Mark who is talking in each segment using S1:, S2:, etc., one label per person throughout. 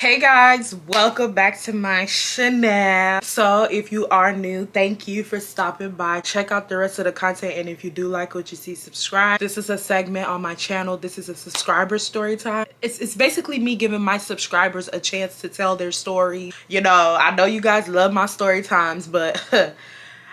S1: Hey guys, welcome back to my channel. So if you are new, thank you for stopping by. Check out the rest of the content, and if you do like what you see, subscribe. This is a segment on my channel. This is a subscriber story time. It's basically me giving my subscribers a chance to tell their story. You know, I know you guys love my story times, but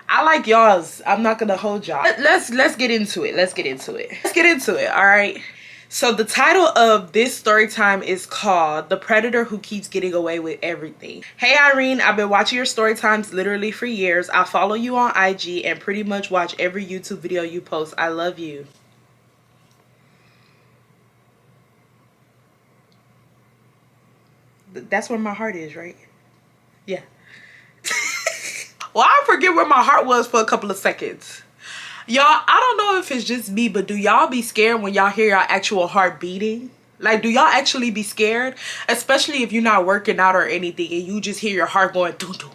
S1: I like y'all's. I'm not gonna hold y'all. Let's get into it. Let's get into it. All right. So the title of this story time is called The Predator Who Keeps Getting Away with Everything. Hey Irene, I've been watching your story times literally for years. I follow you on IG and pretty much watch every YouTube video you post. I love you. That's where my heart is, right? Yeah. Well, I forget where my heart was for a couple of seconds. Y'all, I don't know if it's just me, but do y'all be scared when y'all hear your actual heart beating? Like, do y'all actually be scared? Especially if you're not working out or anything and you just hear your heart going doo doo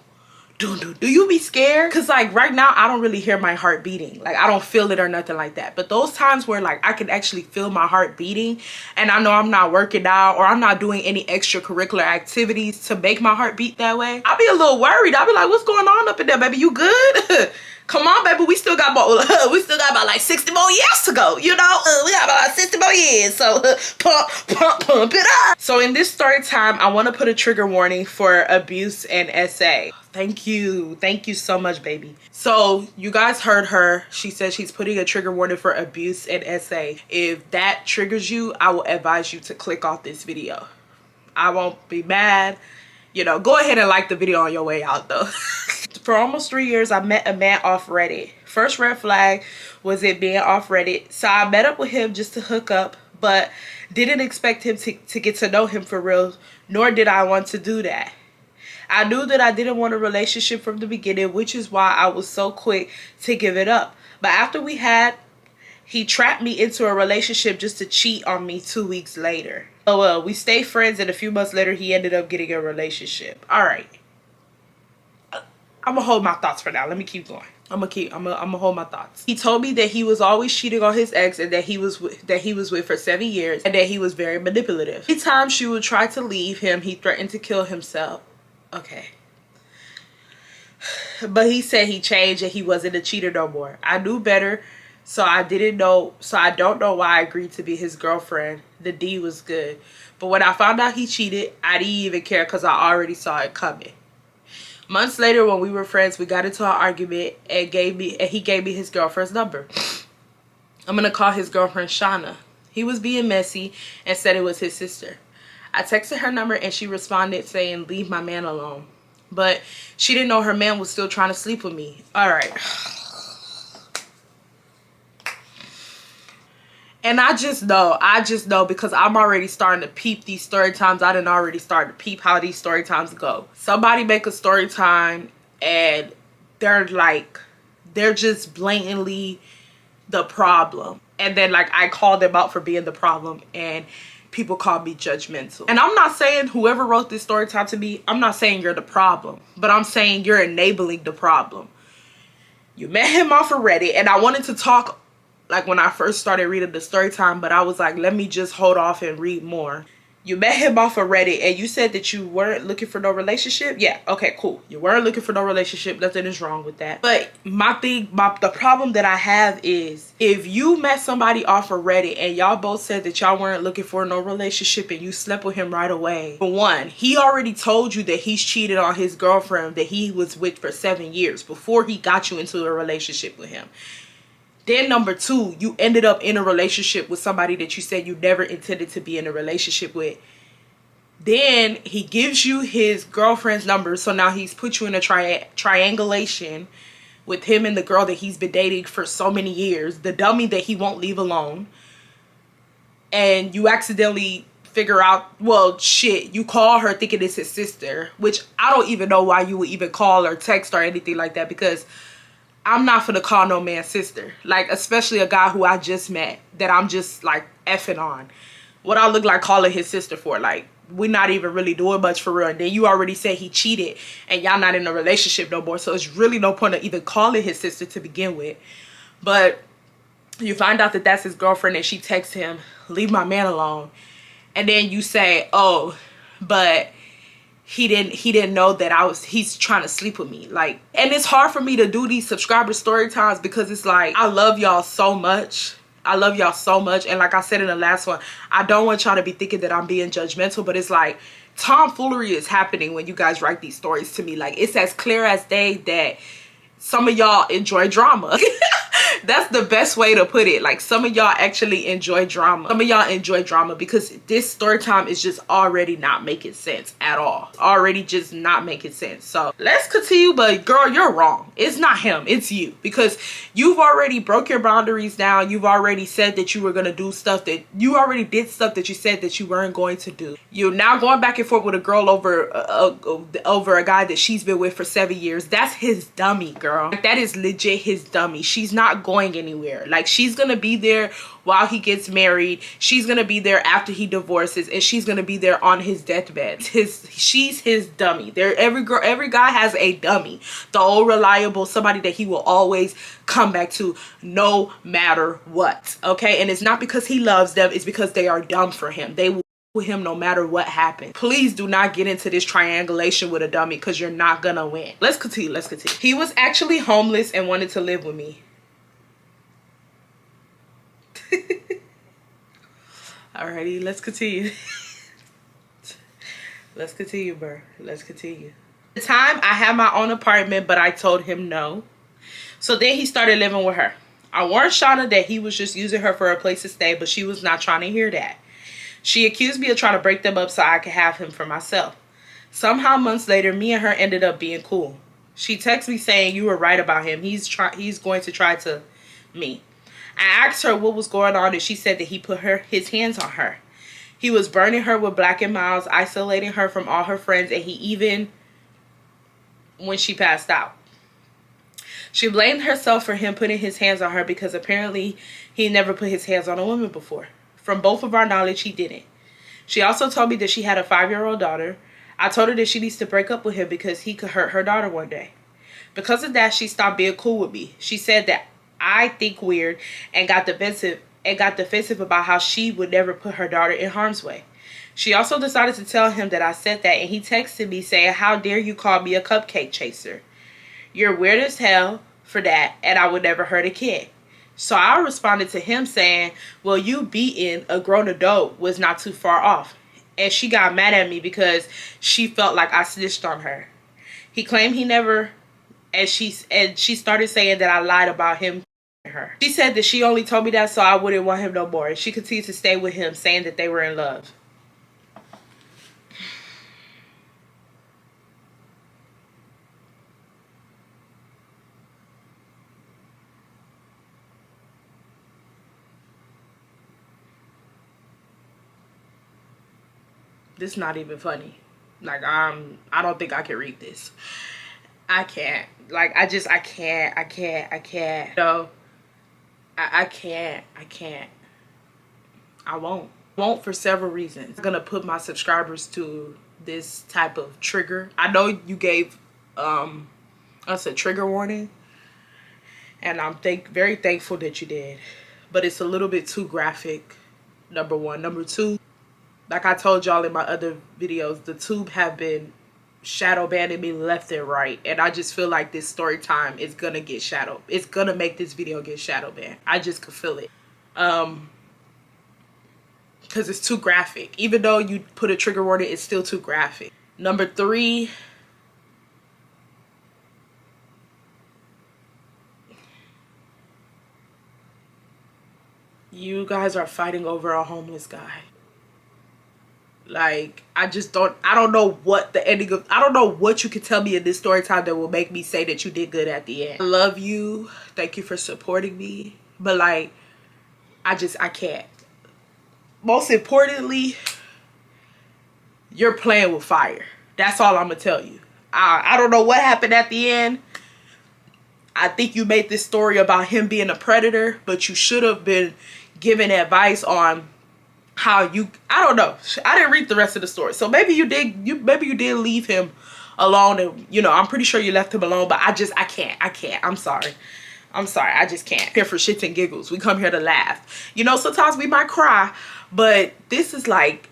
S1: doo doo. Do you be scared? Because like right now, I don't really hear my heart beating. Like, I don't feel it or nothing like that. But those times where like I can actually feel my heart beating and I know I'm not working out or I'm not doing any extracurricular activities to make my heart beat that way, I'll be a little worried. I'll be like, what's going on up in there, baby? You good? Come on, baby. We still got about like 60 more years to go. You know, we got about 60 more years. So pump it up. So in this story time, I want to put a trigger warning for abuse and SA. Thank you so much, baby. So you guys heard her. She said she's putting a trigger warning for abuse and SA. If that triggers you, I will advise you to click off this video. I won't be mad. You know, go ahead and like the video on your way out though. For almost 3 years, I met a man off Reddit. First red flag was it being off Reddit. So I met up with him just to hook up, but didn't expect him to get to know him for real, nor did I want to do that. I knew that I didn't want a relationship from the beginning, which is why I was so quick to give it up. But after he trapped me into a relationship just to cheat on me 2 weeks later. Oh well, we stayed friends, and a few months later, he ended up getting a relationship. All right. I'm gonna hold my thoughts for now. Let me keep going. I'm gonna hold my thoughts. He told me that he was always cheating on his ex and that he was with for 7 years and that he was very manipulative. Every time she would try to leave him, he threatened to kill himself. Okay. But he said he changed and he wasn't a cheater no more. I knew better, so I don't know why I agreed to be his girlfriend. The D was good. But when I found out he cheated, I didn't even care because I already saw it coming. Months later, when we were friends, we got into an argument and he gave me his girlfriend's number. I'm going to call his girlfriend Shauna. He was being messy and said it was his sister. I texted her number and she responded saying, leave my man alone. But she didn't know her man was still trying to sleep with me. All right. And I just know because I'm already starting to peep these story times. I didn't already start to peep how these story times go. Somebody make a story time and they're just blatantly the problem. And then like I call them out for being the problem and people call me judgmental. And I'm not saying whoever wrote this story time to me, I'm not saying you're the problem, but I'm saying you're enabling the problem. You met him off of Reddit, and I wanted to talk like when I first started reading the story time, but I was like, let me just hold off and read more. You met him off of Reddit and you said that you weren't looking for no relationship. Yeah, okay, cool. You weren't looking for no relationship. Nothing is wrong with that. But the problem that I have is if you met somebody off of Reddit and y'all both said that y'all weren't looking for no relationship and you slept with him right away. For one, he already told you that he's cheated on his girlfriend that he was with for 7 years before he got you into a relationship with him. Then number two, you ended up in a relationship with somebody that you said you never intended to be in a relationship with. Then he gives you his girlfriend's number. So now he's put you in a triangulation with him and the girl that he's been dating for so many years. The dummy that he won't leave alone. And you accidentally figure out, well, shit, you call her thinking it's his sister. Which I don't even know why you would even call or text or anything like that, because I'm not finna call no man's sister. Like, especially a guy who I just met that I'm just like effing on. What I look like calling his sister for? Like, we're not even really doing much for real. And then you already said he cheated and y'all not in a relationship no more. So it's really no point of even calling his sister to begin with. But you find out that that's his girlfriend and she texts him, leave my man alone. And then you say, oh, but he didn't know that he's trying to sleep with me. Like, and it's hard for me to do these subscriber story times because it's like, I love y'all so much. I love y'all so much. And like I said in the last one, I don't want y'all to be thinking that I'm being judgmental, but it's like tomfoolery is happening when you guys write these stories to me. Like, it's as clear as day that some of y'all enjoy drama. That's the best way to put it. Like, some of y'all actually enjoy drama. Some of y'all enjoy drama because this story time is just already not making sense at all. Already just not making sense. So let's continue. But girl, you're wrong. It's not him. It's you. Because you've already broke your boundaries down. You've already said that you were going to do stuff that you already did stuff that you said that you weren't going to do. You're now going back and forth with a girl over a guy that she's been with for 7 years. That's his dummy, girl. Like, that is legit his dummy. She's not going anywhere. Like, she's gonna be there while he gets married. She's gonna be there after he divorces, and she's gonna be there on his deathbed. She's his dummy. Every guy has a dummy. The old reliable, somebody that he will always come back to no matter what. Okay, and it's not because he loves them, it's because they are dumb for him. They will with him no matter what happens. Please do not get into this triangulation with a dummy because you're not gonna win. Let's continue. Let's continue. He was actually homeless and wanted to live with me. Alrighty, let's continue. Let's continue, bro. Let's continue. At the time, I had my own apartment, but I told him no. So then he started living with her. I warned Shauna that he was just using her for a place to stay, but she was not trying to hear that. She accused me of trying to break them up so I could have him for myself. Somehow, months later, me and her ended up being cool. She texted me saying, "You were right about him. He's going to try to me." I asked her what was going on, and she said that he put his hands on her. He was burning her with Black and Milds, isolating her from all her friends, and he even when she passed out. She blamed herself for him putting his hands on her because apparently he never put his hands on a woman before. From both of our knowledge, he didn't. She also told me that she had a 5-year-old daughter. I told her that she needs to break up with him because he could hurt her daughter one day. Because of that, she stopped being cool with me. She said that I think weird and got defensive about how she would never put her daughter in harm's way. She also decided to tell him that I said that, and he texted me saying, "How dare you call me a cupcake chaser? You're weird as hell for that, and I would never hurt a kid." So I responded to him saying, "Well, you beating a grown adult was not too far off." And she got mad at me because she felt like I snitched on her. He claimed he never, and she started saying that I lied about him and her. She said that she only told me that so I wouldn't want him no more. And she continued to stay with him, saying that they were in love. This is not even funny. Like, I don't think I can read this. I can't. Like, I can't. No, I can't. I won't for several reasons. I'm gonna put my subscribers to this type of trigger. I know you gave us a trigger warning, and I'm very thankful that you did, but it's a little bit too graphic, number one. Number two, like I told y'all in my other videos, the tube have been shadow banning me left and right, and I just feel like this story time is gonna get shadow. It's gonna make this video get shadow banned. I just could feel it, because it's too graphic. Even though you put a trigger warning, it's still too graphic. Number three, you guys are fighting over a homeless guy. Like, I don't know what the ending of, I don't know what you can tell me in this story time that will make me say that you did good at the end. I love you. Thank you for supporting me. But like, I can't. Most importantly, you're playing with fire. That's all I'm gonna tell you. I don't know what happened at the end. I think you made this story about him being a predator, but you should have been given advice on how you, I don't know. I didn't read the rest of the story. So maybe you did leave him alone, and you know, I'm pretty sure you left him alone, but I can't. I'm sorry. I just can't. Here for shits and giggles. We come here to laugh. You know, sometimes we might cry, but this is like,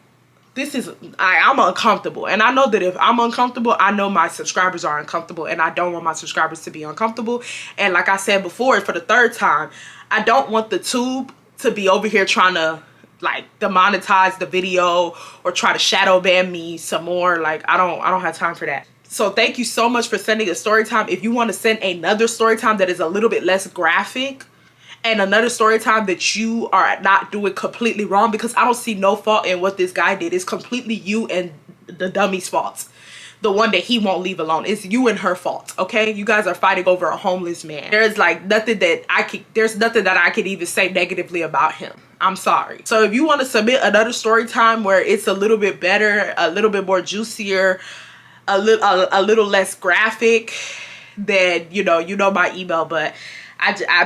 S1: I'm uncomfortable, and I know that if I'm uncomfortable, I know my subscribers are uncomfortable, and I don't want my subscribers to be uncomfortable. And like I said before, for the third time, I don't want the tube to be over here trying to like demonetize the video or try to shadow ban me some more. Like I don't have time for that. So thank you so much for sending a story time. If you want to send another story time that is a little bit less graphic, and another story time that you are not doing completely wrong, because I don't see no fault in what this guy did. It's completely you and the dummy's fault. The one that he won't leave alone. It's you and her fault, okay? You guys are fighting over a homeless man. There's like nothing that I could even say negatively about him. I'm sorry. So if you want to submit another story time where it's a little bit better, a little bit more juicier, a little less graphic, then you know my email. But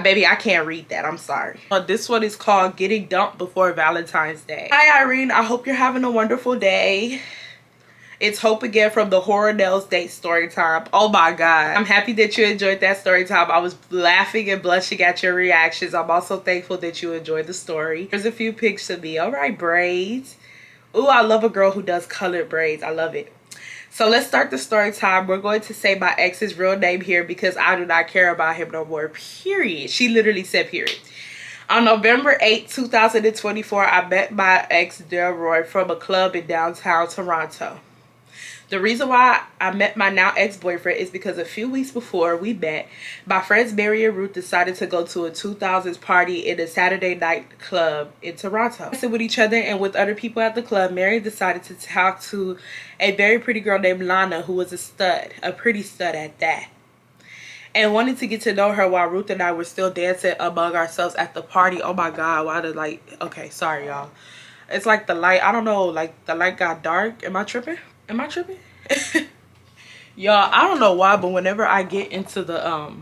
S1: baby, I can't read that. I'm sorry. This one is called Getting Dumped Before Valentine's Day. Hi, Irene. I hope you're having a wonderful day. It's Hope again from the Horror Nails Date story time. Oh my God. I'm happy that you enjoyed that story time. I was laughing and blushing at your reactions. I'm also thankful that you enjoyed the story. There's a few pics of me. All right, braids. Ooh, I love a girl who does colored braids. I love it. So let's start the story time. We're going to say my ex's real name here because I do not care about him no more, period. She literally said period. On November 8, 2024, I met my ex Delroy from a club in downtown Toronto. The reason why I met my now ex-boyfriend is because a few weeks before we met, my friends Mary and Ruth decided to go to a 2000s party in a Saturday night club in Toronto. With each other and with other people at the club, Mary decided to talk to a very pretty girl named Lana, who was a stud, a pretty stud at that, and wanted to get to know her while Ruth and I were still dancing among ourselves at the party. Oh my God, why did okay, sorry y'all. It's like the light, I don't know, like the light got dark. Am I tripping? Am I tripping? Y'all, I don't know why, but whenever I get into the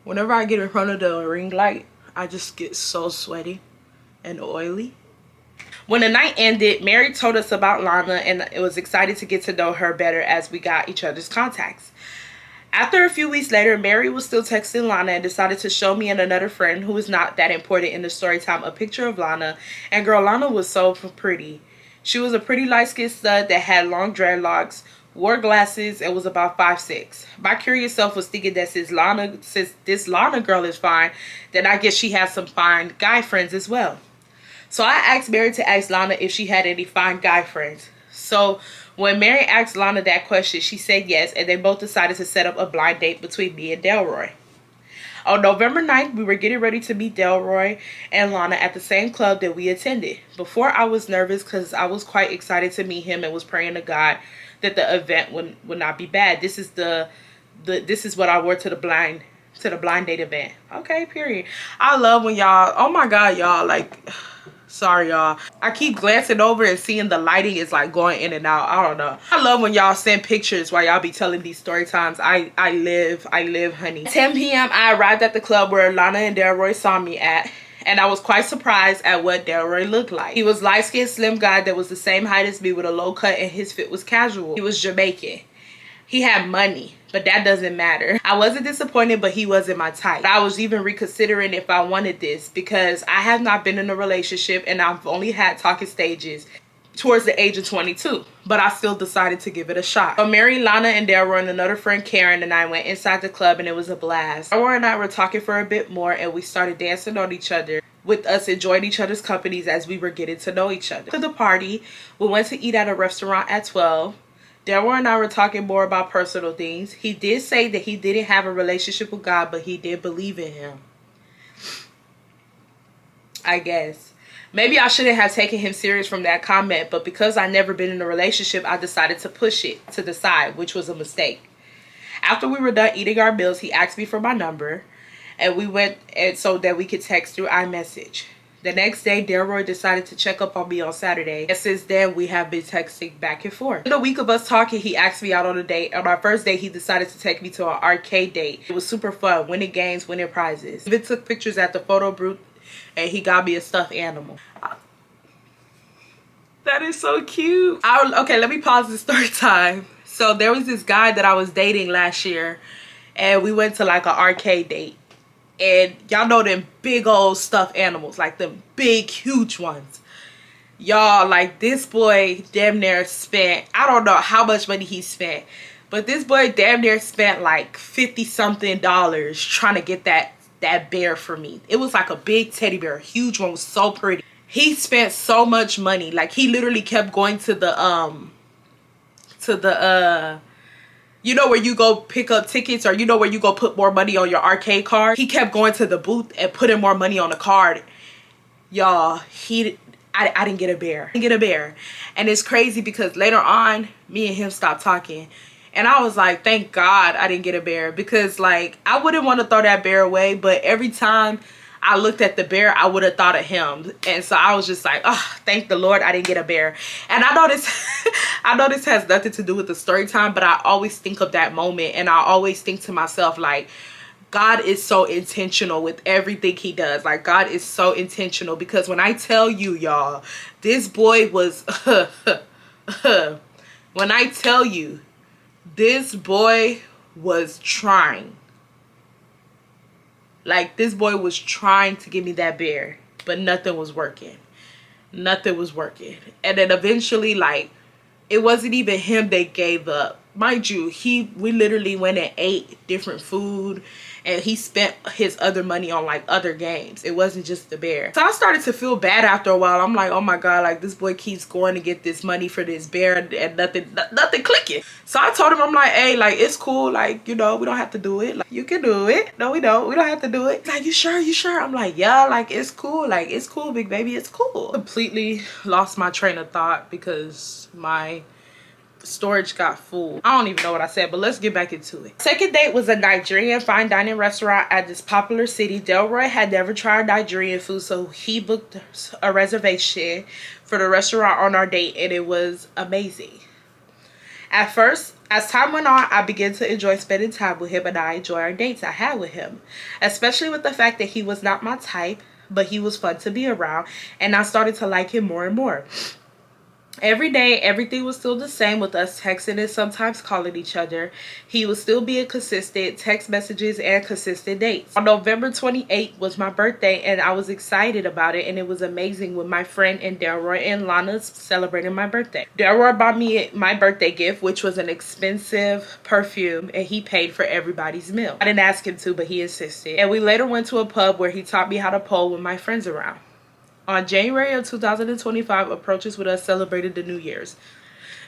S1: whenever I get in front of the ring light, I just get so sweaty and oily. When the night ended, Mary told us about Lana and it was excited to get to know her better as we got each other's contacts. After a few weeks later, Mary was still texting Lana and decided to show me and another friend who is not that important in the story time a picture of Lana. And girl, Lana was so pretty. She was a pretty light-skinned stud that had long dreadlocks, wore glasses, and was about 5'6". My curious self was thinking that since this Lana girl is fine, then I guess she has some fine guy friends as well. So I asked Mary to ask Lana if she had any fine guy friends. So when Mary asked Lana that question, she said yes, and they both decided to set up a blind date between me and Delroy. On November 9th, we were getting ready to meet Delroy and Lana at the same club that we attended. Before, I was nervous because I was quite excited to meet him and was praying to God that the event would not be bad. This is what I wore to the blind date event. Okay, period. I love when y'all, oh my God, y'all, like, sorry y'all, I keep glancing over and seeing the lighting is like going in and out. I don't know. I love when y'all send pictures while y'all be telling these story times. I live, honey. 10 p.m. I arrived at the club where Lana and Delroy saw me at, and I was quite surprised at what Delroy looked like. He was light-skinned, slim guy that was the same height as me with a low cut, and his fit was casual. He was Jamaican. He had money, but that doesn't matter. I wasn't disappointed, but he wasn't my type. I was even reconsidering if I wanted this because I have not been in a relationship and I've only had talking stages towards the age of 22, but I still decided to give it a shot. So Mary, Lana, and Delroy and another friend Karen and I went inside the club and it was a blast. Delroy and I were talking for a bit more and we started dancing on each other, with us enjoying each other's companies as we were getting to know each other. To the party, we went to eat at a restaurant at 12. Delroy and I were talking more about personal things. He did say that he didn't have a relationship with God, but he did believe in him. I guess. Maybe I shouldn't have taken him serious from that comment, but because I never been in a relationship, I decided to push it to the side, which was a mistake. After we were done eating our meals, he asked me for my number, and we went so that we could text through iMessage. The next day, Delroy decided to check up on me on Saturday, and since then, we have been texting back and forth. In a week of us talking, he asked me out on a date. On our first date, he decided to take me to an arcade date. It was super fun, winning games, winning prizes. Even took pictures at the photo booth, and he got me a stuffed animal. That is so cute. Okay, let me pause the story time. So there was this guy that I was dating last year, and we went to like an arcade date. And y'all know them big old stuffed animals, like them big huge ones. Y'all, like, this boy damn near spent, I don't know how much money he spent, but this boy damn near spent like 50 something dollars trying to get that bear for me. It was like a big teddy bear, a huge one, was so pretty. He spent so much money. Like, he literally kept going to the you know, where you go pick up tickets, or you know, where you go put more money on your arcade card. He kept going to the booth and putting more money on the card. Y'all, I didn't get a bear. I didn't get a bear. And it's crazy because later on, me and him stopped talking. And I was like, thank God I didn't get a bear, because like, I wouldn't want to throw that bear away, but every time I looked at the bear, I would have thought of him. And so I was just like, oh, thank the Lord I didn't get a bear. And I know this I know this has nothing to do with the story time, but I always think of that moment, and I always think to myself, like, God is so intentional with everything he does. Like, God is so intentional, because when I tell you, y'all, this boy was when I tell you, this boy was trying. Like, this boy was trying to give me that bear, but nothing was working. Nothing was working. And then eventually, like, it wasn't even him that gave up. Mind you, we literally went and ate different food, and he spent his other money on like other games. It wasn't just the bear. So I started to feel bad after a while. I'm like, oh my God, like, this boy keeps going to get this money for this bear, and nothing clicking. So I told him, I'm like, hey, like, it's cool. Like, you know, we don't have to do it. Like, you can do it. No, we don't. We don't have to do it. Like, you sure? You sure? I'm like, yeah, like, it's cool. Like, it's cool, big baby. It's cool. Completely lost my train of thought because my storage got full. I don't even know what I said, but let's get back into it. Second date was a Nigerian fine dining restaurant at this popular city. Delroy had never tried Nigerian food, so he booked a reservation for the restaurant on our date, and it was amazing. At first, as time went on, I began to enjoy spending time with him, and I enjoy our dates I had with him, especially with the fact that he was not my type, but he was fun to be around, and I started to like him more and more. Every day, everything was still the same with us texting and sometimes calling each other. He was still being consistent, text messages and consistent dates. On November 28th was my birthday, and I was excited about it, and it was amazing with my friend and Delroy and Lana celebrating my birthday. Delroy bought me my birthday gift, which was an expensive perfume, and he paid for everybody's meal. I didn't ask him to, but he insisted. And we later went to a pub where he taught me how to pole with my friends around. On January of 2025, approaches with us celebrated the New Year's.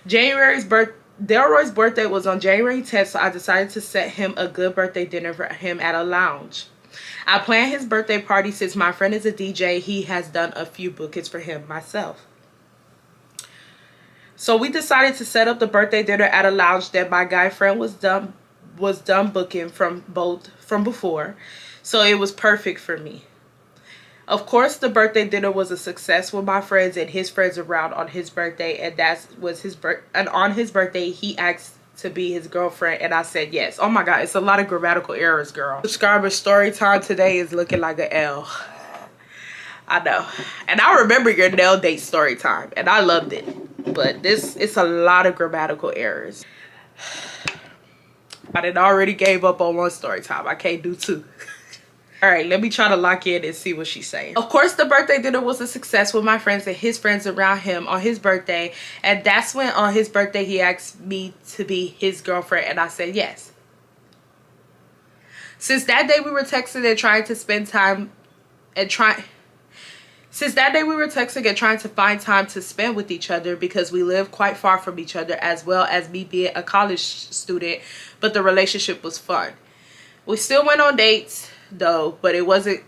S1: Delroy's birthday was on January 10th, so I decided to set him a good birthday dinner for him at a lounge. I planned his birthday party since my friend is a DJ. He has done a few bookings for him myself. So we decided to set up the birthday dinner at a lounge that my guy friend was done booking from before. So it was perfect for me. Of course, the birthday dinner was a success with my friends and his friends around on his birthday, and on his birthday he asked to be his girlfriend, and I said yes. Oh my God, it's a lot of grammatical errors, girl. Subscriber story time today is looking like an L. I know. And I remember your nail date story time, and I loved it. But it's a lot of grammatical errors. I done already gave up on one story time. I can't do two. All right, let me try to lock in and see what she's saying. Of course, the birthday dinner was a success with my friends and his friends around him on his birthday. And that's when on his birthday, he asked me to be his girlfriend. And I said yes. Since that day, we were texting and trying to spend time and Since that day, we were texting and trying to find time to spend with each other because we live quite far from each other, as well as me being a college student. But the relationship was fun. We still went on dates, though, but it wasn't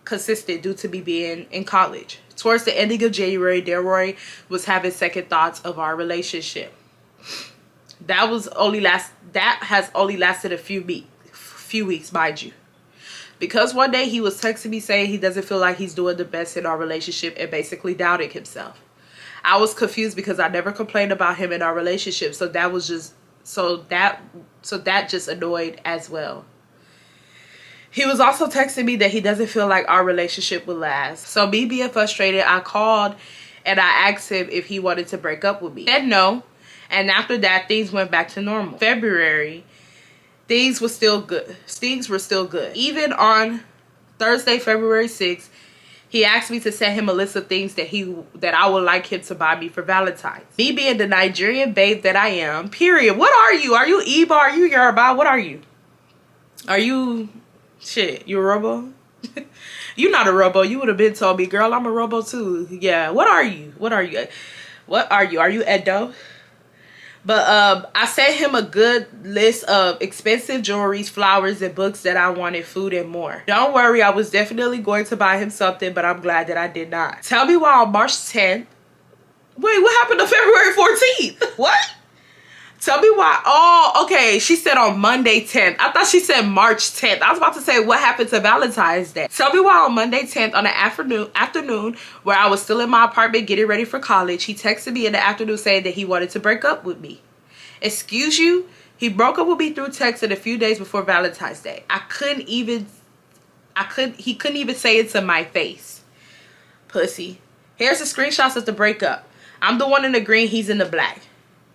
S1: consistent due to me being in college. Towards the ending of January, Delroy was having second thoughts of our relationship. That has only lasted a few weeks, mind you. Because one day he was texting me saying he doesn't feel like he's doing the best in our relationship and basically doubting himself. I was confused because I never complained about him in our relationship, so that just annoyed as well. He was also texting me that he doesn't feel like our relationship will last. So me being frustrated, I called and I asked him if he wanted to break up with me. He said no. And after that, things went back to normal. February, things were still good. Even on Thursday, February 6th, He asked me to send him a list of things that I would like him to buy me for Valentine's. Me being the Nigerian babe that I am, period. What are you? Are you Igbo? Are you Yoruba? What are you? Are you shit? You a robo? You're not a robo. You would have been told me, girl, I'm a robo too. Yeah. What are you? What are you? What are you? Are you Edo? But I sent him a good list of expensive jewelries, flowers, and books that I wanted, food, and more. Don't worry, I was definitely going to buy him something, but I'm glad that I did not. Tell me why on March 10th. Wait, what happened to February 14th? What? Tell me why. Oh, okay. She said on Monday 10th. I thought she said March 10th. I was about to say what happened to Valentine's Day. Tell me why on Monday 10th on the afternoon where I was still in my apartment getting ready for college, he texted me in the afternoon saying that he wanted to break up with me. Excuse you? He broke up with me through text a few days before Valentine's Day. He couldn't even say it to my face. Pussy. Here's the screenshots of the breakup. I'm the one in the green, he's in the black.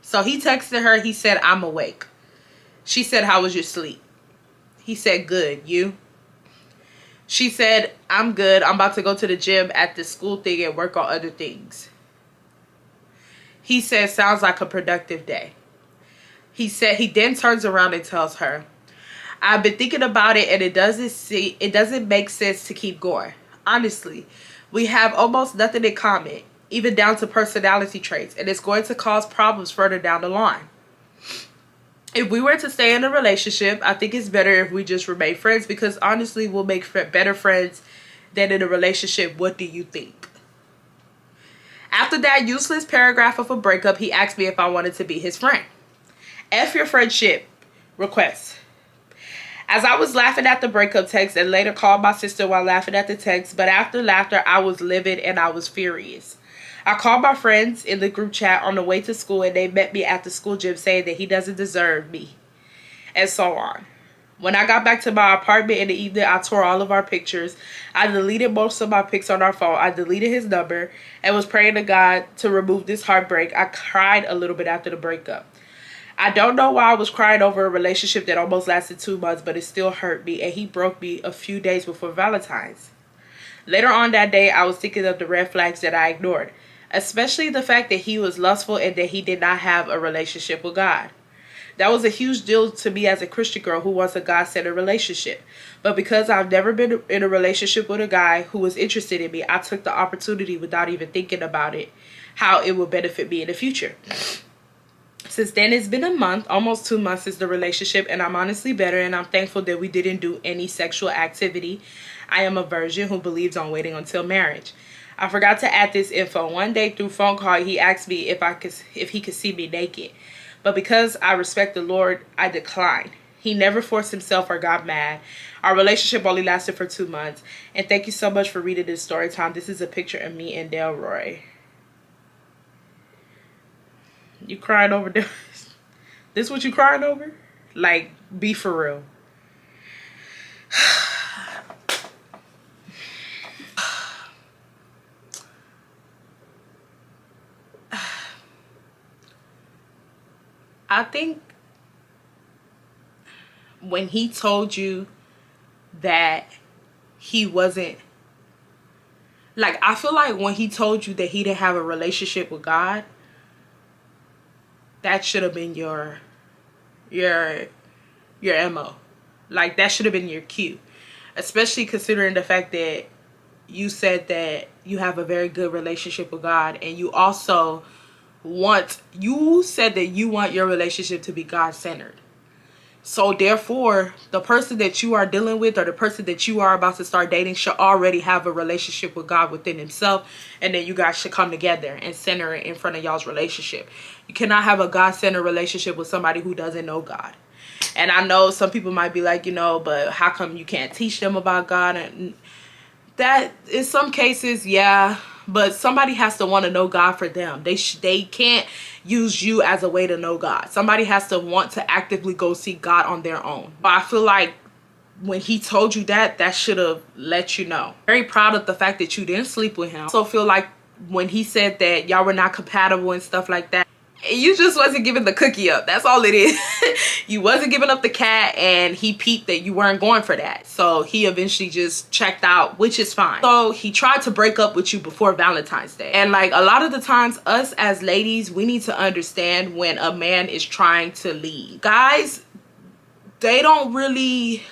S1: So he texted her, he said, I'm awake. She said, how was your sleep? He said, good. You? She said, I'm good. I'm about to go to the gym at the school thing and work on other things. He said, sounds like a productive day. He said, he then turns around and tells her, I've been thinking about it and it doesn't make sense to keep going. Honestly, we have almost nothing in common, even down to personality traits, and it's going to cause problems further down the line. If we were to stay in a relationship, I think it's better if we just remain friends, because honestly, we'll make better friends than in a relationship. What do you think? After that useless paragraph of a breakup, he asked me if I wanted to be his friend. F your friendship request. As I was laughing at the breakup text and later called my sister while laughing at the text, but after laughter, I was livid and I was furious. I called my friends in the group chat on the way to school and they met me at the school gym saying that he doesn't deserve me, and so on. When I got back to my apartment in the evening, I tore all of our pictures. I deleted most of my pics on our phone. I deleted his number and was praying to God to remove this heartbreak. I cried a little bit after the breakup. I don't know why I was crying over a relationship that almost lasted 2 months, but it still hurt me, and he broke me a few days before Valentine's. Later on that day, I was thinking of the red flags that I ignored, especially the fact that he was lustful and that he did not have a relationship with God. That was a huge deal to me as a Christian girl who wants a God-centered relationship. But because I've never been in a relationship with a guy who was interested in me, I took the opportunity without even thinking about it, how it would benefit me in the future. Since then, it's been a month, almost 2 months since the relationship, and I'm honestly better, and I'm thankful that we didn't do any sexual activity. I am a virgin who believes on waiting until marriage. I forgot to add this info. One day through phone call, he asked me if he could see me naked. But because I respect the Lord, I declined. He never forced himself or got mad. Our relationship only lasted for 2 months. And thank you so much for reading this story time. This is a picture of me and Delroy. You crying over this? This what you crying over? Like, be for real. I think when he told you that he wasn't, like, I feel like when he told you that he didn't have a relationship with God, that should have been your MO. Like, that should have been your cue. Especially considering the fact that you said that you have a very good relationship with God, and you also said that you want your relationship to be God-centered. So therefore, the person that you are dealing with, or the person that you are about to start dating, should already have a relationship with God within himself, and then you guys should come together and center it in front of y'all's relationship. You cannot have a God-centered relationship with somebody who doesn't know God. And I know some people might be like, but how come you can't teach them about God? And that, in some cases, yeah, but somebody has to want to know God for them. They can't use you as a way to know God. Somebody has to want to actively go seek God on their own. But I feel like when he told you that should have let you know. Very proud of the fact that you didn't sleep with him. So feel like when he said that y'all were not compatible and stuff like that, You just wasn't giving the cookie up. That's all it is. You wasn't giving up the cat, and he peeped that you weren't going for that. So he eventually just checked out, which is fine. So he tried to break up with you before Valentine's Day. And like a lot of the times, us as ladies, we need to understand when a man is trying to leave. Guys, they don't really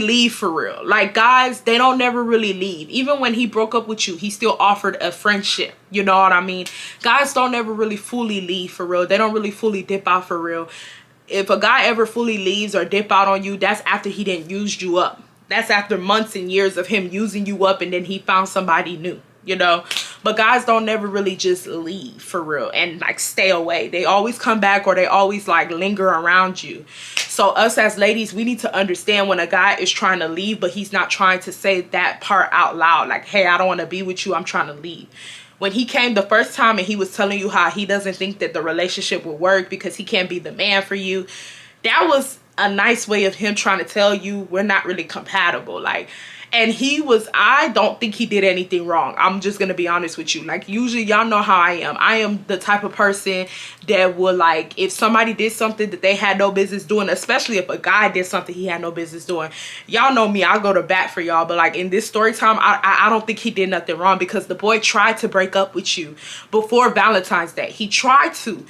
S1: leave for real. Like guys, they don't never really leave. Even when he broke up with you, he still offered a friendship. You know what I mean? Guys don't ever really fully leave for real. They don't really fully dip out for real. If a guy ever fully leaves or dip out on you, that's after he didn't use you up. That's after months and years of him using you up, and then he found somebody new, you know. But guys don't never really just leave for real and like stay away. They always come back, or they always like linger around you. So us as ladies, we need to understand when a guy is trying to leave, but he's not trying to say that part out loud, like, hey, I don't want to be with you, I'm trying to leave. When he came the first time and he was telling you how he doesn't think that the relationship will work because he can't be the man for you, that was a nice way of him trying to tell you we're not really compatible. Like, and I don't think he did anything wrong. I'm just gonna be honest with you. Like, usually y'all know how I am. I am the type of person that would, like, if somebody did something that they had no business doing, especially if a guy did something he had no business doing, y'all know me, I'll go to bat for y'all. But like in this story time, I don't think he did nothing wrong, because the boy tried to break up with you before Valentine's Day. He tried to.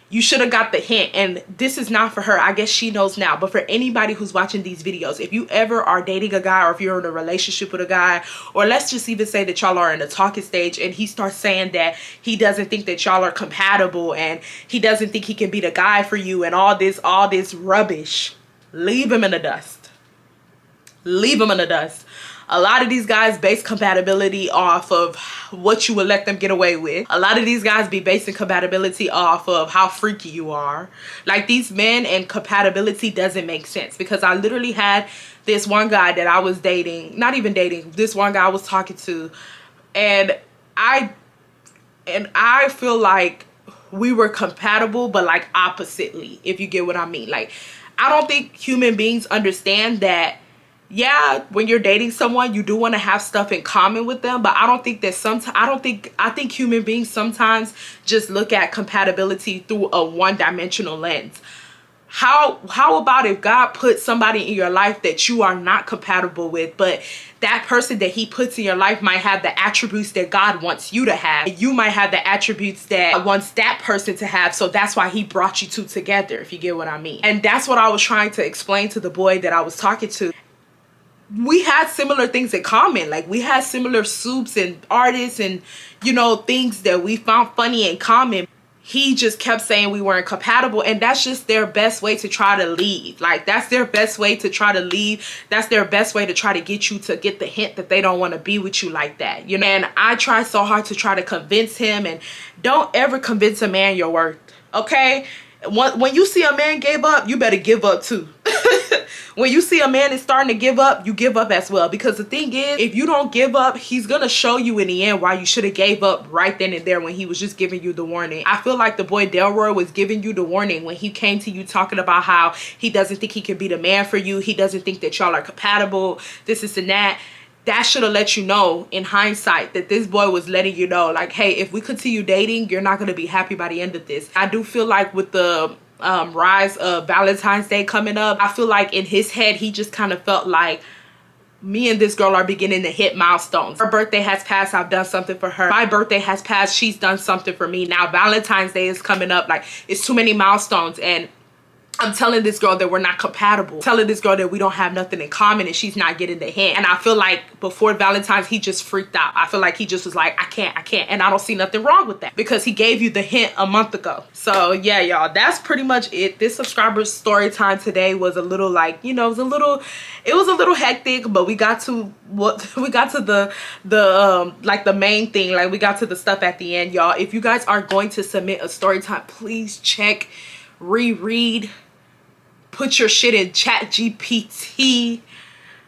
S1: You should have got the hint. And this is not for her. I guess she knows now. But for anybody who's watching these videos, if you ever are dating a guy, or if you're in a relationship with a guy, or let's just even say that y'all are in a talking stage, and he starts saying that he doesn't think that y'all are compatible, and he doesn't think he can be the guy for you, and all this rubbish, leave him in the dust. Leave him in the dust. A lot of these guys base compatibility off of what you would let them get away with. A lot of these guys be basing compatibility off of how freaky you are. Like, these men and compatibility doesn't make sense, because I literally had this one guy that I was dating, not even dating, this one guy I was talking to, and I feel like we were compatible, but like oppositely, if you get what I mean. Like, I don't think human beings understand that, yeah, when you're dating someone, you do want to have stuff in common with them, but I don't think that I think human beings sometimes just look at compatibility through a one-dimensional lens. How about if God puts somebody in your life that you are not compatible with, but that person that he puts in your life might have the attributes that God wants you to have. You might have the attributes that God wants that person to have, so that's why he brought you two together, if you get what I mean. And that's what I was trying to explain to the boy that I was talking to. We had similar things in common. Like, we had similar soups and artists and, you know, things that we found funny in common. He just kept saying we weren't compatible, and that's just their best way to try to leave. Like, that's their best way to try to leave. That's their best way to try to get you to get the hint that they don't want to be with you like that, you know. And I tried so hard to try to convince him, and don't ever convince a man your worth, okay? When you see a man give up, you better give up too. When you see a man is starting to give up, you give up as well. Because the thing is, if you don't give up, he's gonna show you in the end why you should have gave up right then and there, when he was just giving you the warning. I feel like the boy Delroy was giving you the warning when he came to you talking about how he doesn't think he can be the man for you. He doesn't think that y'all are compatible, this and that. That should have let you know in hindsight that this boy was letting you know, like, hey, if we continue dating, you're not going to be happy by the end of this. I do feel like with the rise of Valentine's Day coming up, I feel like in his head, he just kind of felt like me and this girl are beginning to hit milestones. Her birthday has passed, I've done something for her. My birthday has passed, she's done something for me. Now Valentine's Day is coming up. Like, it's too many milestones, and I'm telling this girl that we're not compatible, telling this girl that we don't have nothing in common, and she's not getting the hint. And I feel like before Valentine's, he just freaked out. I feel like he just was like, I can't. And I don't see nothing wrong with that, because he gave you the hint a month ago. So yeah, y'all, that's pretty much it. This subscriber's story time today was a little, like, you know, it was a little hectic, but we got to the main thing. Like, we got to the stuff at the end, y'all. If you guys are going to submit a story time, please check, reread, put your shit in ChatGPT,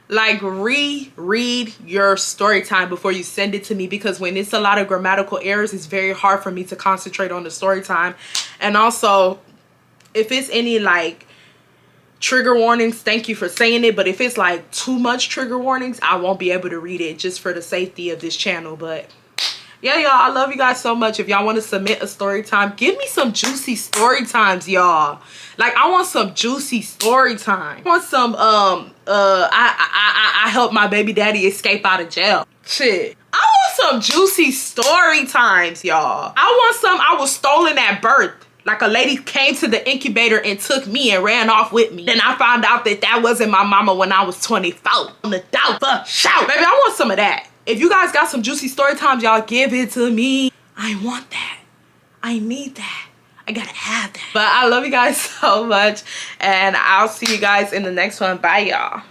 S1: like, reread your story time before you send it to me, because when it's a lot of grammatical errors, it's very hard for me to concentrate on the story time. And also, if it's any like trigger warnings, thank you for saying it, but if it's like too much trigger warnings, I won't be able to read it, just for the safety of this channel. But Yeah, y'all, I love you guys so much. If y'all want to submit a story time, give me some juicy story times, y'all. Like, I want some juicy story time. I want some I helped my baby daddy escape out of jail shit. I want some juicy story times, y'all. I want some I was stolen at birth. Like, a lady came to the incubator and took me and ran off with me. Then I found out that that wasn't my mama when I was 24. On the doubt for shout. Baby, I want some of that. If you guys got some juicy story times, y'all give it to me. I want that. I need that. I gotta have that. But I love you guys so much. And I'll see you guys in the next one. Bye, y'all.